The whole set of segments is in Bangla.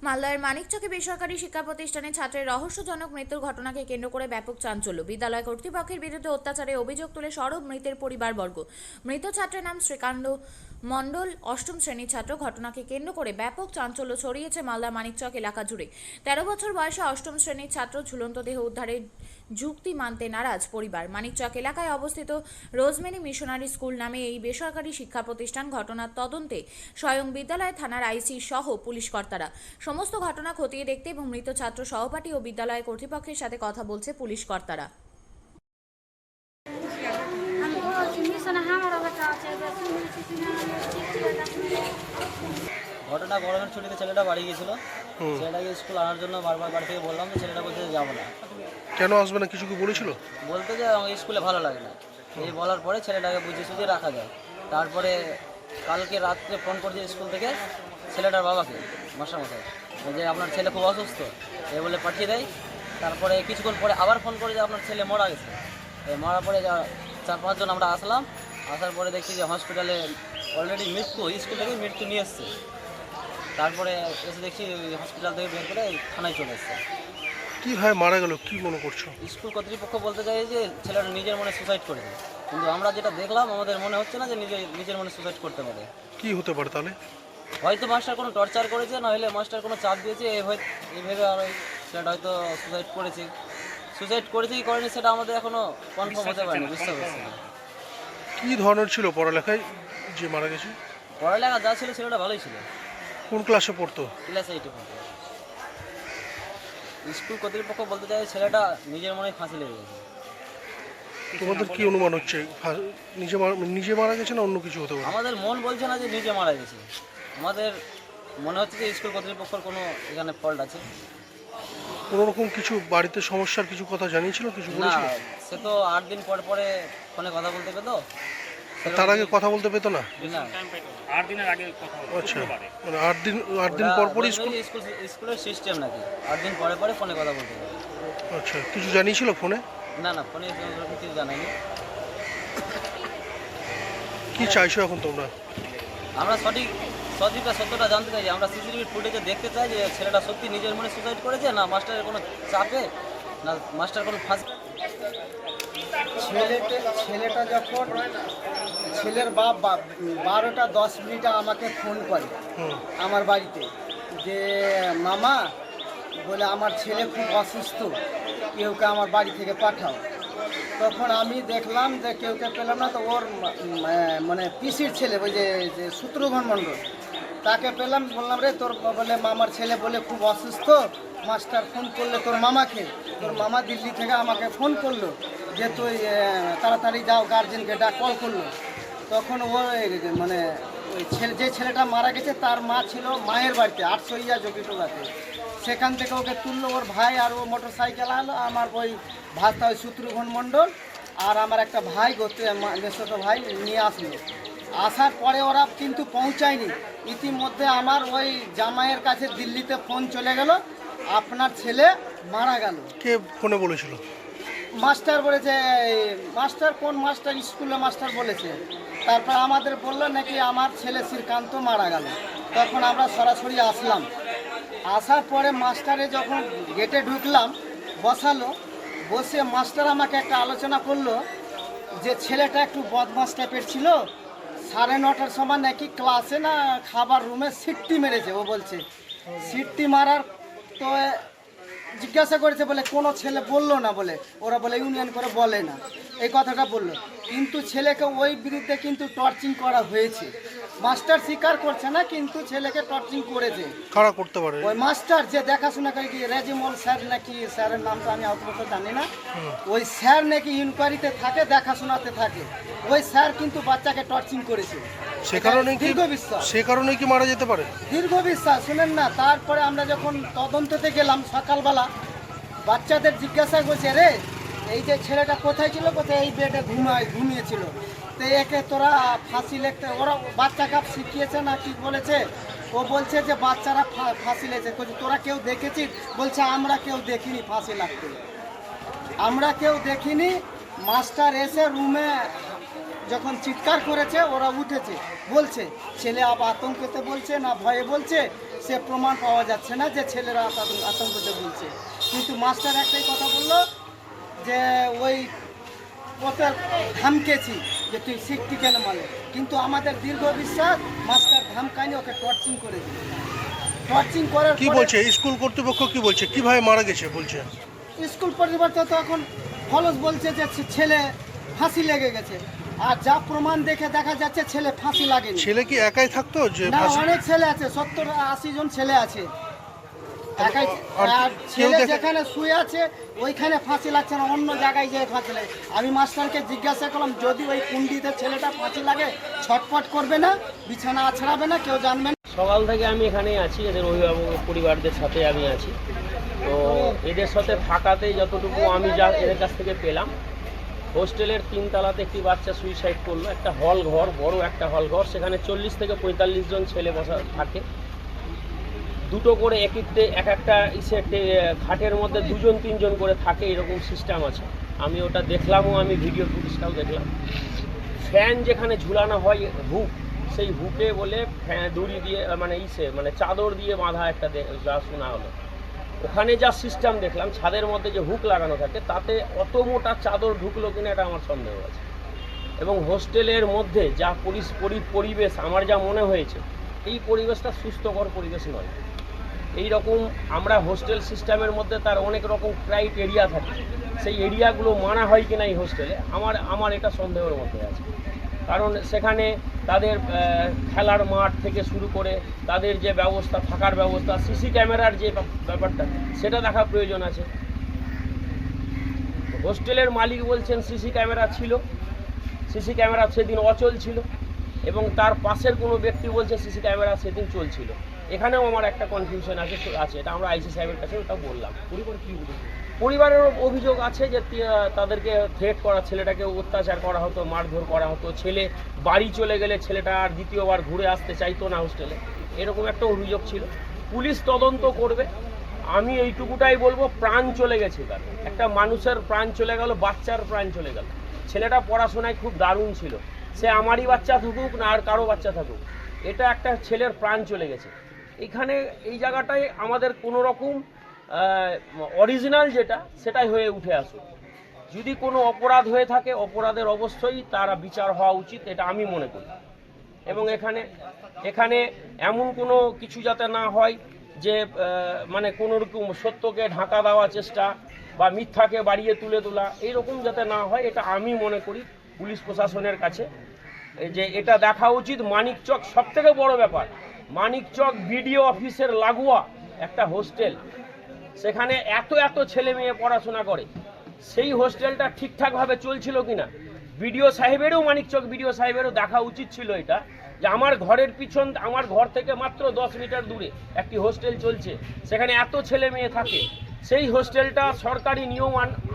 মালদার মানিকচকে বেসরকারি শিক্ষা প্রতিষ্ঠানে ছাত্রের রহস্যজনক মৃত্যুর ঘটনাকে কেন্দ্র করে ব্যাপক চাঞ্চল্য। বিদ্যালয় কর্তৃপক্ষের বিরুদ্ধে অত্যাচারের অভিযোগ তুলে সরব মৃতের পরিবারবর্গ। মৃত ছাত্রের নাম শ্রীকান্ত মণ্ডল, অষ্টম শ্রেণীর ছাত্র। ঘটনাকে কেন্দ্র করে ব্যাপক চাঞ্চল্য ছড়িয়েছে মালদা মানিকচক এলাকা জুড়ে। 13 বছর বয়সে অষ্টম শ্রেণীর ছাত্র ঝুলন্ত দেহ উদ্ধারের যুক্তি মানতে নারাজ পরিবার। মানিকচক এলাকায় অবস্থিত রোজমেরি মিশনারি স্কুল নামে এই বেসরকারি শিক্ষা প্রতিষ্ঠান। ঘটনার তদন্তে স্বয়ং বিদ্যালয় থানার আইসি সহ পুলিশ কর্তারা। সমস্ত ঘটনা খতিয়ে দেখতে এবং মৃত ছাত্র সহপাঠী ও বিদ্যালয় কর্তৃপক্ষের সাথে কথা বলছে পুলিশ কর্তারা। ঘটনা গরমের ছুটিতে ছেলেটা বাড়ি গিয়েছিল। ছেলেটাকে স্কুল আনার জন্য বারবার বাড়ি থেকে বললাম যে ছেলেটা বলতে যাবো না। কেন আসবে না কিছু কি বলেছিল? বলতে যে আমাকে স্কুলে ভালো লাগে না। এই বলার পরে ছেলেটাকে বুঝিয়ে সুঝিয়ে রাখা যায়। তারপরে কালকে রাত্রে ফোন করছে স্কুল থেকে ছেলেটার বাবাকে, মাস্টারমশাই, যে আপনার ছেলে খুব অসুস্থ এ বলে পাঠিয়ে দেয়। তারপরে কিছুক্ষণ পরে আবার ফোন করে যে আপনার ছেলে মারা গেছে। মারা পরে 4-5 জন আমরা আসলাম। আসার পরে দেখছি যে হসপিটালে অলরেডি মৃত্যু, স্কুল থেকে মৃত্যু নিয়ে এসছে। তারপরে এসে দেখছি হসপিটাল থেকে বের করে থানায় চলে এসছে। কীভাবে মারা গেল কি মনে করছো? স্কুল কর্তৃপক্ষ বলতে চাই যে ছেলেটা নিজের মনে সুসাইড করেছে, কিন্তু আমরা যেটা দেখলাম আমাদের মনে হচ্ছে না যে নিজের মনে সুসাইড করতে পারে। কি হতে পারে তাহলে? হয়তো মাস্টার কোনো টর্চার করেছে, না হলে মাস্টার কোনো চাপ দিয়েছে, এইভাবে আর ওই ছেলেটা হয়তো সুসাইড করেছে কি করেনি সেটা আমাদের এখনও কনফার্ম হতে পারেনি, বুঝতে পারছি না। কী ধরনের ছিল পড়ালেখায় যে মারা গেছে? পড়ালেখা যা ছিল ছেলেটা ভালোই ছিল। কোন ক্লাসে পড়তো? ক্লাস 8-এ পড়তো। স্কুল কর্তৃপক্ষ বলতে চাই ছেলেটা নিজের মনে ফাঁসি লেগে গেছে। তোমাদের কি অনুমান হচ্ছে নিজে মারা গেছে না অন্য কিছু হতে পারে? আমাদের মন বলছে না যে নিজে মারা গেছে, আমাদের মনে হচ্ছে যে স্কুল কর্তৃপক্ষের কোনো এখানে ফল্ট আছে। কোনো রকম কিছু বাড়িতে সমস্যার কিছু কথা জানিয়েছিল, কিছু না, বলেছিল? সে তো 8 দিন পরে ফোনে কথা বলতে পেতো। তার আগে কথা বলতে পেতো না? না, 8 দিনের আগে কথা হলো। আচ্ছা, মানে 8 দিন পর পরই স্কুলের সিস্টেম নাকি 8 দিন পরে ফোনে কথা বলতে পারে। আচ্ছা, কিছু জানিয়েছিল ফোনে? না, ফোনে কিছু জানাইনি। কি চাইছো এখন তোমরা? আমরা সত্যটা জানতে চাই। আমরা সিসিটিভি ফুটেজে দেখতে চাই যে ছেলেটা সত্যি নিজের মনে সুসাইড করেছে, না মাস্টারের কোনো চাপে, না মাস্টার কোনো ফাঁসি। ছেলেটা যখন ছেলের বাপ 12:10 আমাকে ফোন করে আমার বাড়িতে, যে মামা বলে আমার ছেলে খুব অসুস্থ, কেউকে আমার বাড়ি থেকে পাঠাও। তখন আমি দেখলাম যে কেউকে পেলাম না, তো ওর মানে পিসির ছেলে, ওই যে শত্রুঘ্ন মণ্ডল, তাকে পেলাম। বললাম রে তোর বলে মামার ছেলে বলে খুব অসুস্থ, মাস্টার ফোন করলে তোর মামাকে, তোর মামা দিল্লি থেকে আমাকে ফোন করলো যে তুই তাড়াতাড়ি যাও, গার্জেনকে কল করলো। তখন ও মানে ওই যে ছেলেটা মারা গেছে তার মা ছিল মায়ের বাড়িতে 800 যোগীটোলাতে। সেখান থেকে ওকে তুললো ওর ভাই, আর ও মোটর সাইকেল আনলো। আমার ওই ভাতা ওই শত্রুঘ্ন মণ্ডল আর আমার একটা ভাই ছোটো ভাই নিয়ে আসলো। আসার পরে ওরা কিন্তু পৌঁছায়নি। ইতিমধ্যে আমার ওই জামাইয়ের কাছে দিল্লিতে ফোন চলে গেল, আপনার ছেলে মারা গেল। কে ফোনে বলেছিল? মাস্টার বলেছে, মাস্টার কোন মাস্টার, স্কুলে মাস্টার বলেছে। তারপর আমাদের বললো নাকি আমার ছেলে শ্রীকান্ত মারা গেল। তখন আমরা সরাসরি আসলাম। আসার পরে মাস্টারে যখন গেটে ঢুকলাম, বসালো, বসে মাস্টার আমাকে একটা আলোচনা করলো যে ছেলেটা একটু বদমাস টাইপের ছিল, 9:30 সময় নাকি ক্লাসে না খাবার রুমে সিটটি মেরেছে। ও বলছে সিটটি মারার, তো জিজ্ঞাসা করেছে বলে কোনো ছেলে বললো না, বলে ওরা বলে ইউনিয়ন করে বলে না, এই কথাটা বললো। কিন্তু ছেলেকে ওই বিরুদ্ধে কিন্তু টর্চিং করা হয়েছে। মাস্টার স্বীকার করছে না, কিন্তু ছেলেকে টর্চিং করেছে। কারা করতে পারে? ওই মাস্টার যে দেখাশোনা করে, কি রেজিমল স্যার নাকি, স্যারের নামটা আমি অত জানি না। ওই স্যার নাকি ইনকোয়ারিতে থাকে, দেখাশোনাতে থাকে। ওই স্যার কিন্তু বাচ্চাকে টর্চিং করেছে। সে কারণে কি মারা যেতে পারে? দীর্ঘ বিশ্বাস, শুনেন না। তারপরে আমরা যখন তদন্ততে গেলাম সকালবেলা, বাচ্চাদের জিজ্ঞাসা করছে, রে এই যে ছেলেটা কোথায় ছিল, কোথায় এই বেডে ঘুমিয়েছিল, তো একে তোরা ফাঁসি লিখতে, ওরা বাচ্চাকে শিখিয়েছে না কি বলেছে। ও বলছে যে বাচ্চারা ফাঁসি লেগেছে। তোরা কেউ দেখেছিস? বলছে আমরা কেউ দেখিনি ফাঁসি লাগতে, আমরা কেউ দেখিনি। মাস্টার এসে রুমে যখন চিৎকার করেছে ওরা উঠেছে, বলছে ছেলে আবার আতঙ্কতে বলছে না ভয়ে বলছে, সে প্রমাণ পাওয়া যাচ্ছে না যে ছেলেরা আতঙ্কতে বলছে। কিন্তু মাস্টার একটাই কথা বললো যে ওই ওকে ধমকেছি যে তুই শিখতি কেন মারলে, কিন্তু আমাদের দীর্ঘ বিশ্বাস মাস্টার ধমকায়নি, ওকে টর্চিং করে দিল। টর্চিং করার কি বলছে স্কুল কর্তৃপক্ষ, কি বলছে কিভাবে মারা গেছে বলছে? স্কুল পরিবর্তন তো এখন ফলস বলছে যে ছেলে ফাঁসি লেগে গেছে, আর যা প্রমাণ দেখে দেখা যাচ্ছে ছেলে ফাঁসি লাগেনি। ছেলে কি একাই থাকতো যে না, ফাঁসি- অনেক ছেলে আছে, 70-80 জন ছেলে আছে একাই। আর আর কেউ ছেলে দেখে- যেখানে শুয়ে আছে ওইখানে ফাঁসি লাগছে না, অন্য জায়গায় যেয়ে ফাঁসি লাগে। আমি মাস্টারকে জিজ্ঞাসা করলাম যদি ওই কুন্ডিতে ছেলেটা ফাঁসি লাগে ছটফট করবে না, বিছানা আছড়াবে না, কেউ জানবে না? সকাল থেকে আমি এখানেই আছি, এদের অভিভাবক পরিবারদের সাথে আমি আছি। তো এদের সাথে থাকাতে যতটুকু আমি যা এদের কাছ থেকে পেলাম, হোস্টেলের 3 তলাতে একটি বাচ্চা সুইসাইড করলো। একটা হল ঘর, বড় একটা হল ঘর, সেখানে 40 থেকে 45 জন ছেলে বসা থাকে। দুটো করে একটা খাটের মধ্যে 2-3 জন করে থাকে, এরকম সিস্টেম আছে। আমি ওটা দেখলামও, আমি ভিডিও ফুটেজটাও দেখলাম। ফ্যান যেখানে ঝুলানো হয় হুক, সেই হুকে বলে দড়ি দিয়ে মানে চাদর দিয়ে বাঁধা একটা যা শোনা হলো। ওখানে যা সিস্টেম দেখলাম, ছাদের মধ্যে যে হুক লাগানো থাকে তাতে অত মোটা চাদর ঢুকলো কিনা এটা আমার সন্দেহ আছে। এবং হোস্টেলের মধ্যে যা পরিবেশ আমার যা মনে হয়েছে, এই পরিবেশটা সুস্থকর পরিবেশ নয়। এই রকম আমরা হোস্টেল সিস্টেমের মধ্যে তার অনেক রকম ক্রাইটেরিয়া থাকে, সেই এরিয়াগুলো মানা হয় কিনা এই হোস্টেলে আমার এটা সন্দেহের মধ্যে আছে। কারণ সেখানে তাদের খেলার মাঠ থেকে শুরু করে তাদের যে ব্যবস্থা, থাকার ব্যবস্থা, সিসি ক্যামেরার যে ব্যাপারটা সেটা দেখা প্রয়োজন আছে। হোস্টেলের মালিক বলছেন সিসি ক্যামেরা ছিল, সিসি ক্যামেরা সেদিন অচল ছিল, এবং তার পাশের কোনো ব্যক্তি বলছে সিসি ক্যামেরা সেদিন চলছিল। এখানেও আমার একটা কনফিউশন আছে, এটা আমরা আইসি সাহেবের কাছে ওটা বললাম। পরিবারের অভিযোগ আছে যে তাদেরকে থ্রেট করা, ছেলেটাকে অত্যাচার করা হতো, মারধর করা হতো, ছেলে বাড়ি চলে গেলে ছেলেটা আর দ্বিতীয়বার ঘুরে আসতে চাইতো না হোস্টেলে, এরকম একটা অভিযোগ ছিল। পুলিশ তদন্ত করবে। আমি এইটুকুটাই বলবো, প্রাণ চলে গেছে, তার একটা মানুষের প্রাণ চলে গেল, বাচ্চার প্রাণ চলে গেল। ছেলেটা পড়াশোনায় খুব দারুণ ছিল, সে আমারই বাচ্চা থাকুক না আর কারো বাচ্চা থাকুক, এটা একটা ছেলের প্রাণ চলে গেছে। এখানে এই জায়গাটায় আমাদের কোনো রকম অরিজিনাল যেটা সেটাই হয়ে উঠে আসুক। যদি কোনো অপরাধ হয়ে থাকে, অপরাধের অবশ্যই তারা বিচার হওয়া উচিত, এটা আমি মনে করি। এবং এখানে এমন কোনো কিছু যাতে না হয় যে মানে কোনো রকম সত্যকে ঢাকা দেওয়ার চেষ্টা বা মিথ্যাকে বাড়িয়ে তুলে তোলা, এইরকম যাতে না হয়, এটা আমি মনে করি পুলিশ প্রশাসনের কাছে যে এটা দেখা উচিত। মানিকচক সবথেকে বড় ব্যাপার, মানিকচক বিডিও অফিসের লাগোয়া একটা হোস্টেল, সেখানে এত ছেলে মেয়ে পড়াশোনা করে, সেই হোস্টেলটা ঠিকঠাকভাবে চলছিল কিনা বিডিও সাহেবেরও, মানিকচক বিডিও সাহেবেরও দেখা উচিত ছিল এটা, যে আমার ঘরের পিছন, আমার ঘর থেকে মাত্র 10 মিটার দূরে একটি হোস্টেল চলছে, সেখানে এত ছেলে মেয়ে থাকে, সেই হোস্টেলটা সরকারি নিয়ম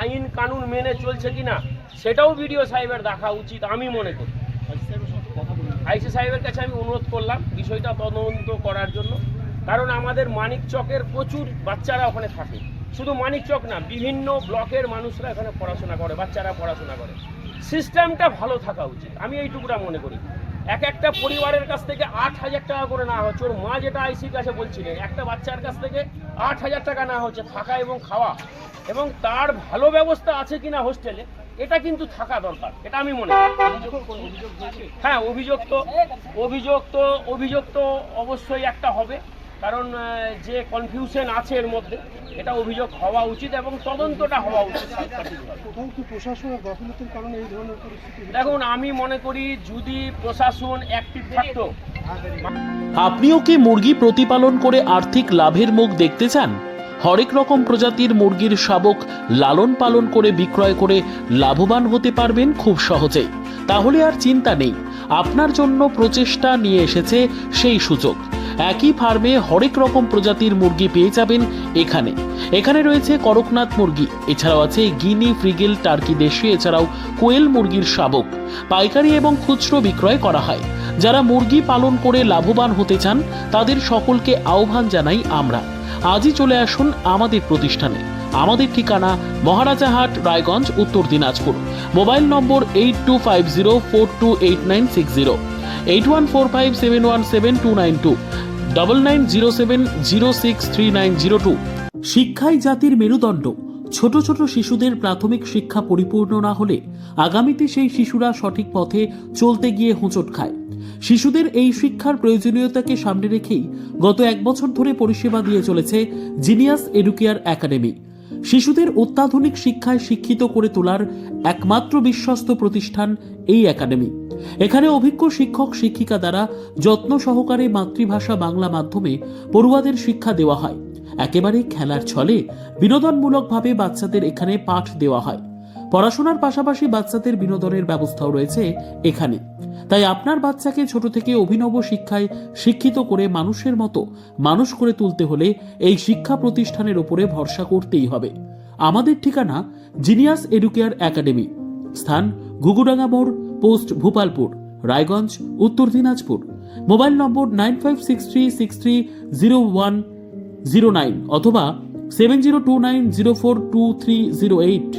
আইন কানুন মেনে চলছে কিনা সেটাও বিডিও সাহেবের দেখা উচিত আমি মনে করি। আইসি সাহেবের কাছে আমি অনুরোধ করলাম বিষয়টা তদন্ত করার জন্য, কারণ আমাদের মানিকচকের প্রচুর বাচ্চারা ওখানে থাকে, শুধু মানিকচক না, বিভিন্ন ব্লকের মানুষরা এখানে পড়াশোনা করে, বাচ্চারা পড়াশোনা করে। সিস্টেমটা ভালো থাকা উচিত, আমি এইটুকুটা মনে করি। একটা পরিবারের কাছ থেকে 8,000 টাকা করে নেওয়া হচ্ছে, ওর মা যেটা আইসির কাছে বলছিলেন, একটা বাচ্চার কাছ থেকে 8,000 টাকা নেওয়া হচ্ছে থাকা এবং খাওয়া, এবং তার ভালো ব্যবস্থা আছে কিনা হোস্টেলে এটা কিন্তু থাকা দরকার, এটা আমি মনে করি। হ্যাঁ, অভিযোগ তো অবশ্যই একটা হবে, কারণ যে কনফিউশন আছে এর মধ্যে, এটা অভিযোগ হওয়া উচিত এবং তদন্তটা হওয়া উচিত। দেখুন, আমি মনে করি যদি প্রশাসন অ্যাক্টিভ থাকতো। আপনিও কি মুরগি প্রতিপালন করে আর্থিক লাভের মুখ দেখতে চান? হরেক রকম প্রজাতির মুরগির শাবক লালন পালন করে বিক্রয় করে লাভবান হতে পারবেন খুব সহজেই। তাহলে আর চিন্তা নেই, আপনার জন্য প্রচেষ্টা নিয়ে এসেছে সেই সুযোগ। একই ফার্মে হরেক রকম প্রজাতির মুরগি পেয়ে যাবেন এখানে রয়েছে করকনাথ মুরগি, এছাড়াও আছে গিনি, ফ্রিগেল, টার্কি দেশি, এছাড়াও কোয়েল মুরগির শাবক পাইকারি এবং খুচরো বিক্রয় করা হয়। যারা মুরগি পালন করে লাভবান হতে চান তাদের সকলকে আহ্বান জানাই আমরা। আজই চলে আসুন আমাদের প্রতিষ্ঠানে। আমাদের ঠিকানা মহারাজাহাট, রায়গঞ্জ, উত্তর দিনাজপুর। মোবাইল নম্বর 8250428960, 8145717292, 9907063902। শিক্ষাই জাতির মেরুদণ্ড। ছোট ছোট শিশুদের প্রাথমিক শিক্ষা পরিপূর্ণ না হলে আগামীতে সেই শিশুরা সঠিক পথে চলতে গিয়ে হোঁচট খায়। শিশুদের এই শিক্ষার প্রয়োজনীয়তাকে সামনে রেখেই গত 1 বছর ধরে পরিষেবা দিয়ে চলেছে জিনিয়াস এডুকেয়ার একাডেমি। শিশুদের অত্যাধুনিক শিক্ষায় শিক্ষিত করে তোলার একমাত্র বিশ্বস্ত প্রতিষ্ঠান এই একাডেমি। এখানে অভিজ্ঞ শিক্ষক শিক্ষিকা দ্বারা যত্ন সহকারে মাতৃভাষা বাংলা মাধ্যমে পড়ুয়াদের শিক্ষা দেওয়া হয়। একেবারে খেলার ছলে বিনোদনমূলকভাবে বাচ্চাদের এখানে পাঠ দেওয়া হয়। পড়াশোনার পাশাপাশি বাচ্চাদের বিনোদনের ব্যবস্থাও রয়েছে এখানে। তাই আপনার বাচ্চাকে ছোট থেকে অভিনব শিক্ষায় শিক্ষিত করে মানুষের মতো মানুষ করে তুলতে হলে এই শিক্ষা প্রতিষ্ঠানের উপরে ভরসা করতেই হবে। আমাদের ঠিকানা জিনিয়াস এডুকেয়ার একাডেমি, স্থান ঘুঘুডাঙ্গা মোড়, পোস্ট ভূপালপুর, রায়গঞ্জ, উত্তর দিনাজপুর। মোবাইল নম্বর 9563630109 অথবা 7029042308।